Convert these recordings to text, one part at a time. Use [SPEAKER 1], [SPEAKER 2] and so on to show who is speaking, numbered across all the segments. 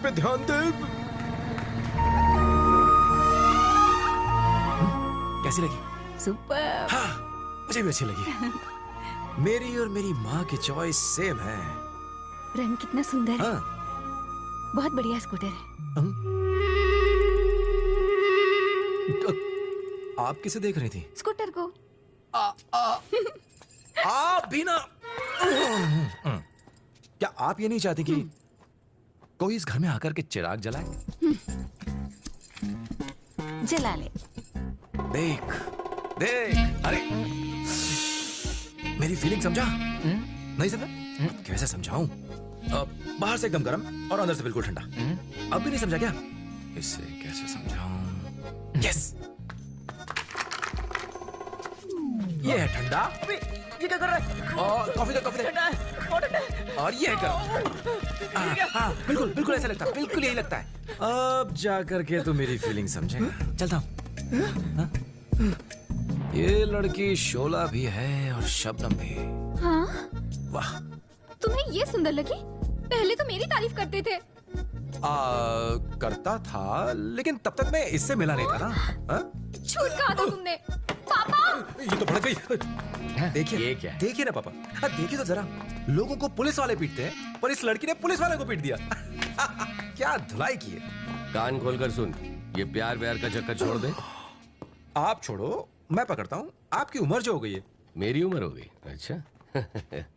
[SPEAKER 1] पे ध्यान दे। कैसी लगी?
[SPEAKER 2] सुपर।
[SPEAKER 1] हाँ, मुझे भी अच्छी लगी। मेरी और मेरी माँ की चॉइस सेम है।
[SPEAKER 2] रंग कितना सुंदर है।
[SPEAKER 1] हाँ।
[SPEAKER 2] बहुत बढ़िया स्कूटर है।
[SPEAKER 1] आप किसे देख रही थी?
[SPEAKER 2] स्कूटर को।
[SPEAKER 1] आप भी ना। क्या आप ये नहीं चाहती कि कोई इस घर में आकर के चिराग जलाए?
[SPEAKER 2] जला ले।
[SPEAKER 1] देख देख, अरे मेरी फीलिंग समझा? नहीं समझा? कैसे समझाऊं? बाहर से एकदम गर्म और अंदर से बिल्कुल ठंडा। अब भी नहीं समझा क्या? इससे कैसे समझाऊं? यस, ये है ठंडा।
[SPEAKER 3] ये क्या कर रहा है?
[SPEAKER 1] और कॉफी दे।
[SPEAKER 3] ठंडा है, बहुत ठंडा है।
[SPEAKER 1] और ये है गर्म। हाँ, बिल्कुल बिल्कुल ऐसा लगता है, बिल्कुल यही लगता है। अब जाकर के तो मेरी फीलिंग समझेगा। चलता हूँ। ये लड़की शोला भी है और शबनम भी।
[SPEAKER 2] हाँ?
[SPEAKER 1] वाह।
[SPEAKER 2] तुम्हें ये सुंदर लगी? पहले तो मेरी तारीफ करते थे।
[SPEAKER 1] करता था, लेकिन तब तक मैं इससे मिला नहीं था ना।
[SPEAKER 2] झूठ कहा था तुमने। पापा!
[SPEAKER 1] ये तो भड़क गई। देखिए,
[SPEAKER 4] ये क्या है?
[SPEAKER 1] देखिए ना पापा, देखिए तो जरा। लोगों को पुलिस वाले पीटते हैं, पर इस लड़की ने पुलिस वाले को पीट दिया। क्या धुलाई की है।
[SPEAKER 4] कान खोलकर सुन, ये प्यार व्यार का चक्कर छोड़ दे।
[SPEAKER 1] आप छोड़ो, मैं पकड़ता हूँ। आपकी उम्र जो हो गई है।
[SPEAKER 4] मेरी उम्र हो गई? अच्छा।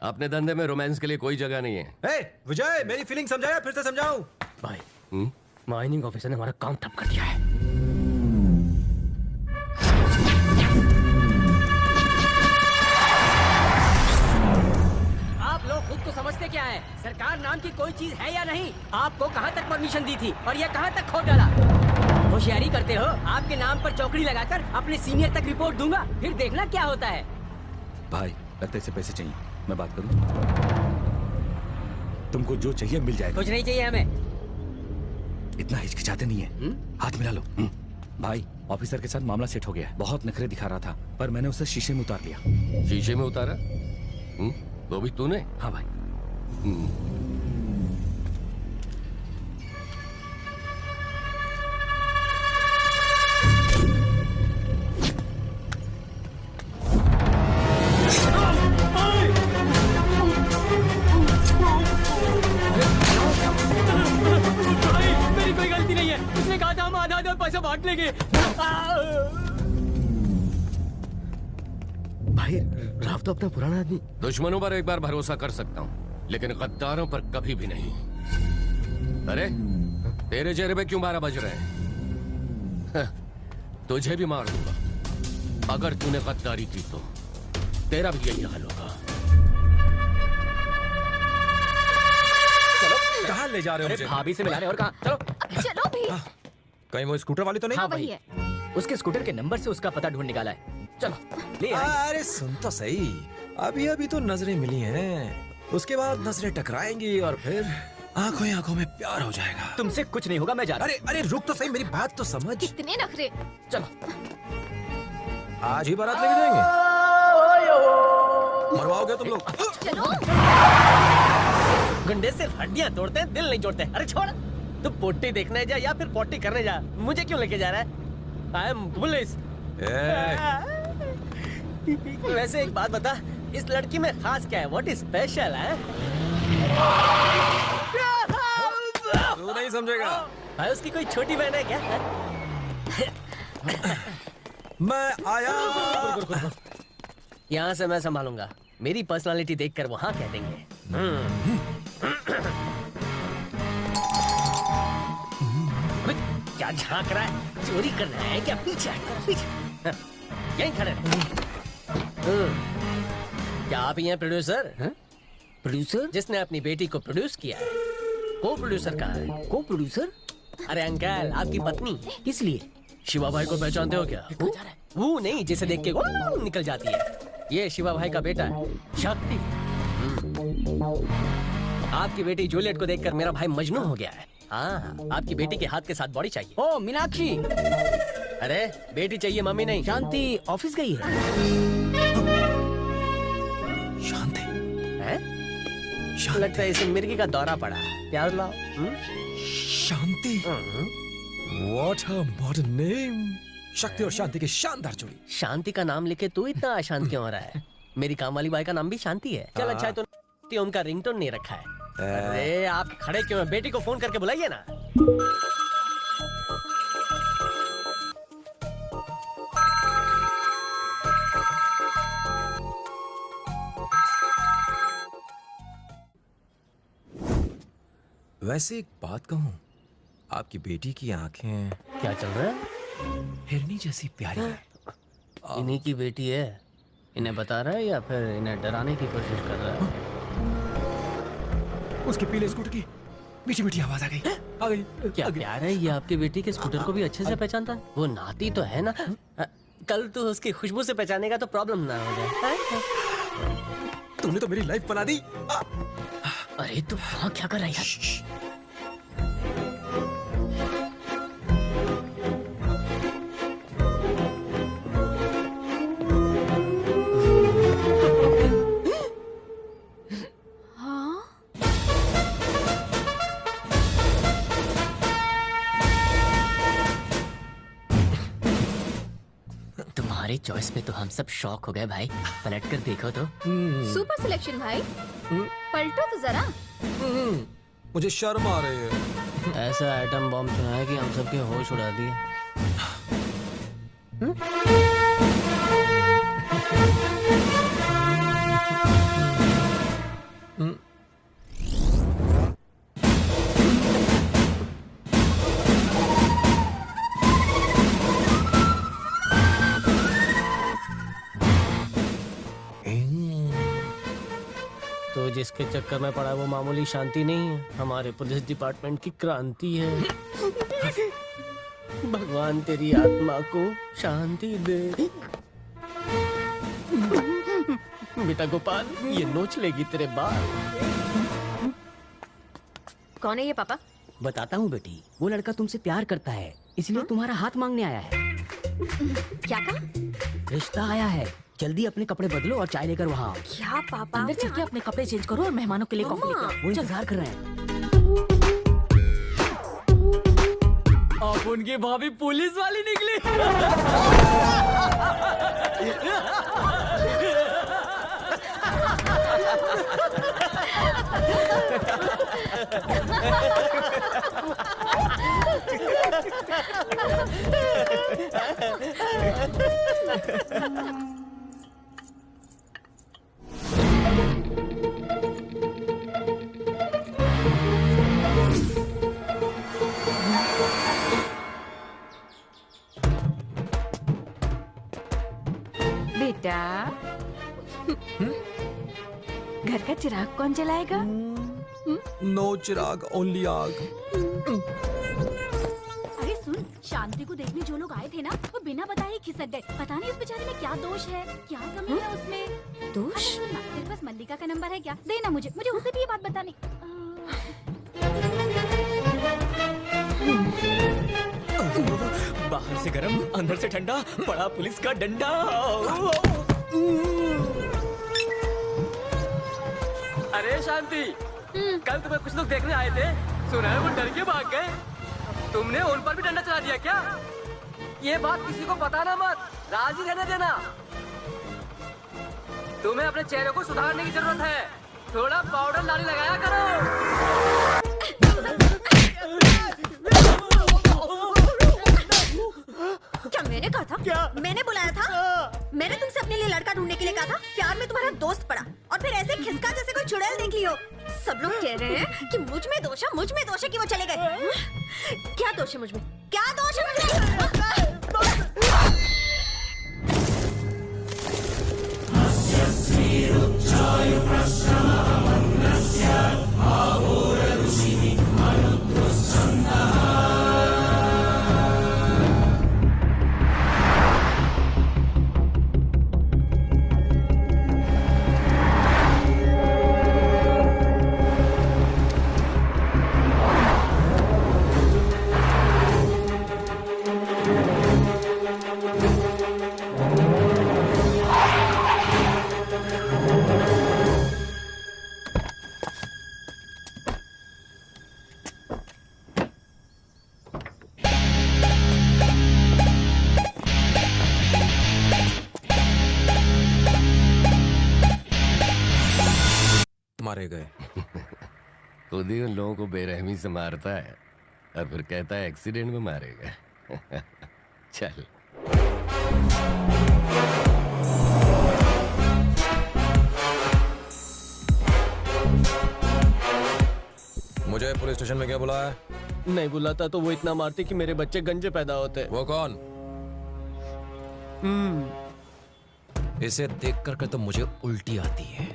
[SPEAKER 4] अपने धंधे में रोमांस के लिए कोई जगह नहीं है।
[SPEAKER 1] ए, विजय, मेरी फीलिंग समझाया, फिर से समझाऊं?
[SPEAKER 3] भाई, माइनिंग ऑफिसर ने हमारा काम ठप कर दिया है। आप लोग खुद को समझते क्या है? सरकार नाम की कोई चीज है या नहीं? आपको कहाँ तक परमिशन दी थी और ये कहाँ तक खोद डाला? होशियारी करते हो? आपके नाम पर चौकड़ी लगाकर अपने सीनियर तक रिपोर्ट दूंगा, फिर देखना क्या होता है।
[SPEAKER 5] भाई, लगता है इसे पैसे चाहिए, मैं बात करूं? तुमको जो चाहिए मिल जाएगा।
[SPEAKER 3] कुछ नहीं चाहिए हमें।
[SPEAKER 5] इतना हिचकिचाते नहीं है। हाथ मिला लो। भाई, ऑफिसर के साथ मामला सेट हो गया है। बहुत नखरे दिखा रहा था, पर मैंने उसे शीशे में उतार लिया।
[SPEAKER 4] शीशे में उतारा? वो भी तूने?
[SPEAKER 5] हाँ भाई।
[SPEAKER 3] मेरी कोई गलती नहीं है। उसने कहा था हम आधा पैसा बांट लेंगे।
[SPEAKER 5] भाई, राव तो अपना पुराना आदमी।
[SPEAKER 4] दुश्मनों पर एक बार भरोसा कर सकता हूँ, लेकिन गद्दारों पर कभी भी नहीं। अरे, तेरे चेहरे पे क्यों 12 बज रहे हैं? तुझे भी मार दूंगा अगर तूने गद्दारी की तो। तेरा भी यही हाल होगा।
[SPEAKER 1] चलो, कहाँ ले जा रहे हो मुझे?
[SPEAKER 3] भाभी से मिला रहे और कहा चलो।
[SPEAKER 2] चलो भी।
[SPEAKER 1] कहीं वो स्कूटर वाली तो नहीं?
[SPEAKER 2] हाँ, वही है।
[SPEAKER 3] उसके स्कूटर के नंबर से उसका पता ढूंढ निकाला है। चलो ले आए।
[SPEAKER 1] अरे सुन तो सही, अभी अभी तो नजरें मिली हैं, उसके बाद नजरें टकराएंगी और फिर आंखों ही आंखों में प्यार हो जाएगा।
[SPEAKER 3] तुमसे कुछ नहीं होगा, मैं जा रहा
[SPEAKER 1] अरे अरे रुक तो सही, मेरी बात तो समझ।
[SPEAKER 2] कितने नखरे।
[SPEAKER 3] हूँ। चलो।
[SPEAKER 1] आज ही बारात लेके जाएंगे? मरवाओगे तुम लोग?
[SPEAKER 2] चलो।
[SPEAKER 3] गुंडे सिर्फ हड्डियां तोड़ते हैं, दिल नहीं जोड़ते। अरे छोड़, तू पोटी देखने जा या फिर पोटी करने जा, मुझे क्यों लेके जा रहा है? I am police. वैसे एक बात बता, इस लड़की में खास क्या है? व्हाट इज स्पेशल है?
[SPEAKER 1] तू नहीं समझेगा।
[SPEAKER 3] भाई, उसकी कोई छोटी बहन है क्या?
[SPEAKER 1] मैं आया।
[SPEAKER 3] यहाँ से मैं संभालूंगा। मेरी पर्सनालिटी देखकर वो हाँ कह देंगे। क्या झांक रहा है? चोरी कर रहा है क्या? पीछे पीछे। यहीं खड़े रहे। क्या आप ही हैं प्रोड्यूसर? प्रोड्यूसर जिसने अपनी बेटी को प्रोड्यूस किया है। को प्रोड्यूसर कहाँ है? को प्रोड्यूसर? अरे अंकल, आपकी पत्नी। किस लिए? शिवा भाई को पहचानते हो क्या? वो नहीं, जिसे देख के वो निकल जाती है। ये शिवा भाई का बेटा है, शक्ति। आपकी बेटी जूलियट को देखकर मेरा भाई मजनू हो गया है। हाँ, आपकी बेटी के हाथ के साथ बॉडी चाहिए।
[SPEAKER 6] ओ मीनाक्षी।
[SPEAKER 3] अरे बेटी चाहिए, मम्मी नहीं।
[SPEAKER 6] शांति ऑफिस गई है।
[SPEAKER 1] शांति
[SPEAKER 3] है? लगता है इसे मिर्गी का दौरा पड़ा। प्यार लाओ।
[SPEAKER 1] शांति, व्हाट अ मॉडर्न नेम। शक्ति और शांति की शानदार जोड़ी।
[SPEAKER 3] शांति का नाम लेके तू इतना अशांत क्यों हो रहा है? मेरी काम वाली बाई का नाम भी शांति है। चल अच्छा है तो उनका रिंगटोन नहीं रखा है। अरे आप खड़े क्यों हैं? बेटी को फोन करके बुलाइए ना।
[SPEAKER 1] वैसे एक बात कहूं, आपकी बेटी की आंखें
[SPEAKER 3] क्या चल रहा है?
[SPEAKER 1] हिरनी जैसी प्यारी है।
[SPEAKER 3] इन्हीं की बेटी है। इन्हें बता रहा है या फिर इन्हें डराने की कोशिश कर रहा है?
[SPEAKER 1] उसके पीले स्कूटर की मीठी मीठी आवाज आ गई।
[SPEAKER 3] क्या प्यार है, ये आपकी बेटी के स्कूटर को भी अच्छे से पहचानता है। वो नाती तो है ना। कल तू उसकी खुशबू से पहचानेगा तो प्रॉब्लम ना हो जाए।
[SPEAKER 1] तुमने तो मेरी लाइफ बना दी।
[SPEAKER 3] अरे तू वहाँ क्या कर रहा है यार? तुम्हारी चॉइस पे तो हम सब शॉक हो गए भाई। पलट कर देखो तो।
[SPEAKER 2] सुपर सिलेक्शन भाई। पलटो तो जरा।
[SPEAKER 1] मुझे शर्म आ रही है।
[SPEAKER 3] ऐसा आइटम बॉम्ब सुना है कि हम सबके होश उड़ा दिए। तो जिसके चक्कर में पड़ा वो मामूली शांति नहीं है, हमारे पुलिस डिपार्टमेंट की क्रांति है। भगवान तेरी आत्मा को शांति दे। बेटा गोपाल, ये नोच लेगी तेरे बाल।
[SPEAKER 2] कौन है ये पापा?
[SPEAKER 6] बताता हूँ बेटी, वो लड़का तुमसे प्यार करता है, इसलिए तुम्हारा हाथ मांगने आया है।
[SPEAKER 2] क्या कहा?
[SPEAKER 6] रिश्ता आया है, जल्दी अपने कपड़े बदलो और चाय लेकर वहाँ आओ।
[SPEAKER 2] क्या पापा?
[SPEAKER 7] अंदर चल के अपने कपड़े चेंज करो और मेहमानों के लिए कॉफी लेकर आओ।
[SPEAKER 6] वो इंतजार कर रहे हैं।
[SPEAKER 7] अब उनकी भाभी पुलिस वाली निकली।
[SPEAKER 2] बेटा, घर का चिराग कौन जलाएगा?
[SPEAKER 1] नो चिराग, ओनली आग।
[SPEAKER 2] अरे सुन, शांति को देखने जो लोग आए थे ना, वो बिना बताए ही खिसक गए। पता नहीं उस बेचारे में क्या दोष है, क्या कमी है उसमें। दोष? तेरे पास मल्लिका का नंबर है क्या? देना मुझे उसे भी ये बात बतानी।
[SPEAKER 5] बाहर से गरम, अंदर से ठंडा, बड़ा पुलिस का डंडा।
[SPEAKER 3] अरे शांति, कल तुम्हें कुछ लोग देखने आए थे, सुना है वो डर के भाग गए। तुमने उन पर भी डंडा चला दिया क्या? ये बात किसी को बताना मत, राजी रहने देना। तुम्हें अपने चेहरे को सुधारने की जरूरत है, थोड़ा पाउडर लाली लगाया करो।
[SPEAKER 2] क्या मैंने कहा था? क्या मैंने बुलाया था? मैंने तुमसे अपने लिए लड़का ढूंढने के लिए कहा था। प्यार में तुम्हारा दोस्त पड़ा और फिर ऐसे खिसका जैसे कोई चुड़ैल देख लियो। सब लोग कह रहे हैं कि मुझ में दोष है कि वो चले गए। क्या दोष है मुझ में? क्या दोष है मुझ में?
[SPEAKER 1] मारे गए?
[SPEAKER 4] खुद ही उन लोगों को बेरहमी से मारता है और फिर कहता है एक्सीडेंट में मारे गए। चल।
[SPEAKER 1] मुझे पुलिस स्टेशन में क्या बुलाया है?
[SPEAKER 3] नहीं बुलाता तो वो इतना मारते कि मेरे बच्चे गंजे पैदा होते।
[SPEAKER 1] वो कौन? इसे देख कर तो मुझे उल्टी आती है।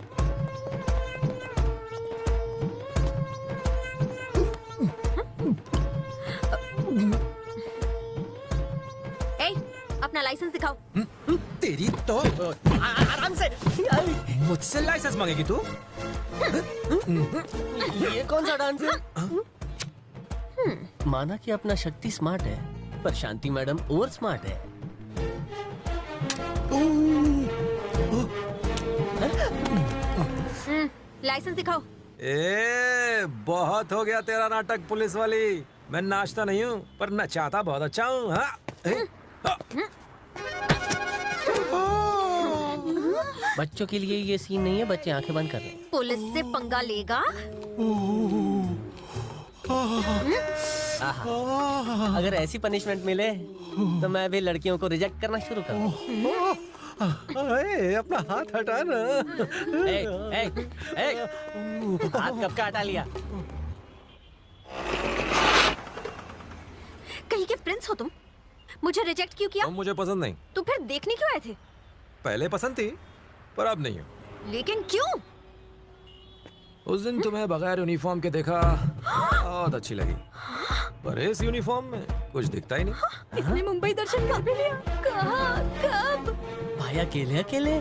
[SPEAKER 2] ए, अपना लाइसेंस दिखाओ।
[SPEAKER 1] तेरी तो
[SPEAKER 3] आराम से।
[SPEAKER 1] मुझसे लाइसेंस मांगेगी तू?
[SPEAKER 3] ये कौन सा डांस है? माना कि अपना शक्ति स्मार्ट है, पर शांति मैडम ओवर स्मार्ट है।
[SPEAKER 2] लाइसेंस दिखाओ।
[SPEAKER 1] ए, बहुत हो गया तेरा नाटक पुलिस वाली। मैं नाचता नहीं हूँ पर नचाता बहुत अच्छा हूँ। हाँ?
[SPEAKER 3] बच्चों के लिए ये सीन नहीं है, बच्चे आंखें बंद कर रहे हैं।
[SPEAKER 2] पुलिस से पंगा लेगा?
[SPEAKER 3] आहा। अगर ऐसी पनिशमेंट मिले तो मैं भी लड़कियों को रिजेक्ट करना शुरू कर दूं।
[SPEAKER 1] अपना हाथ हटा ना।
[SPEAKER 3] ए, ए, ए, हाथ कब का हटा लिया?
[SPEAKER 2] कहीं के प्रिंस हो तुम? मुझे रिजेक्ट क्यों किया?
[SPEAKER 1] तुम मुझे पसंद नहीं।
[SPEAKER 2] तो फिर देखने क्यों आए थे?
[SPEAKER 1] पहले पसंद थी पर अब नहीं हूँ।
[SPEAKER 2] लेकिन क्यों?
[SPEAKER 1] उस दिन तुम्हें बगैर यूनिफॉर्म के देखा, बहुत अच्छी लगी। पर इस यूनिफॉर्म में कुछ दिखता ही नहीं।
[SPEAKER 2] इसने मुंबई दर्शन कर भी लिया। कहाँ? कब?
[SPEAKER 3] भाई अकेले अकेले?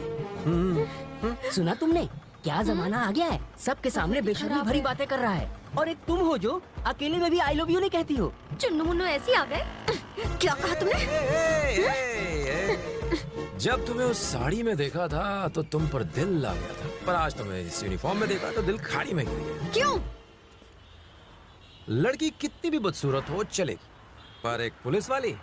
[SPEAKER 6] सुना तुमने? क्या जमाना आ गया है, सबके सामने बेशर्मी भरी बातें कर रहा है। और एक तुम हो जो अकेले में भी आई लव यू नहीं कहती हो।
[SPEAKER 2] चुन्नू मुन्नू ऐसे आ गए? क्या कहा तुमने?
[SPEAKER 1] जब तुम्हें उस साड़ी में देखा था तो तुम पर दिल ला गया था, पर आज तुम्हें इस यूनिफॉर्म में देखा तो दिल खाड़ी में गिर गया।
[SPEAKER 2] क्यों?
[SPEAKER 1] लड़की कितनी भी बदसूरत हो चलेगी, पर एक पुलिस वाली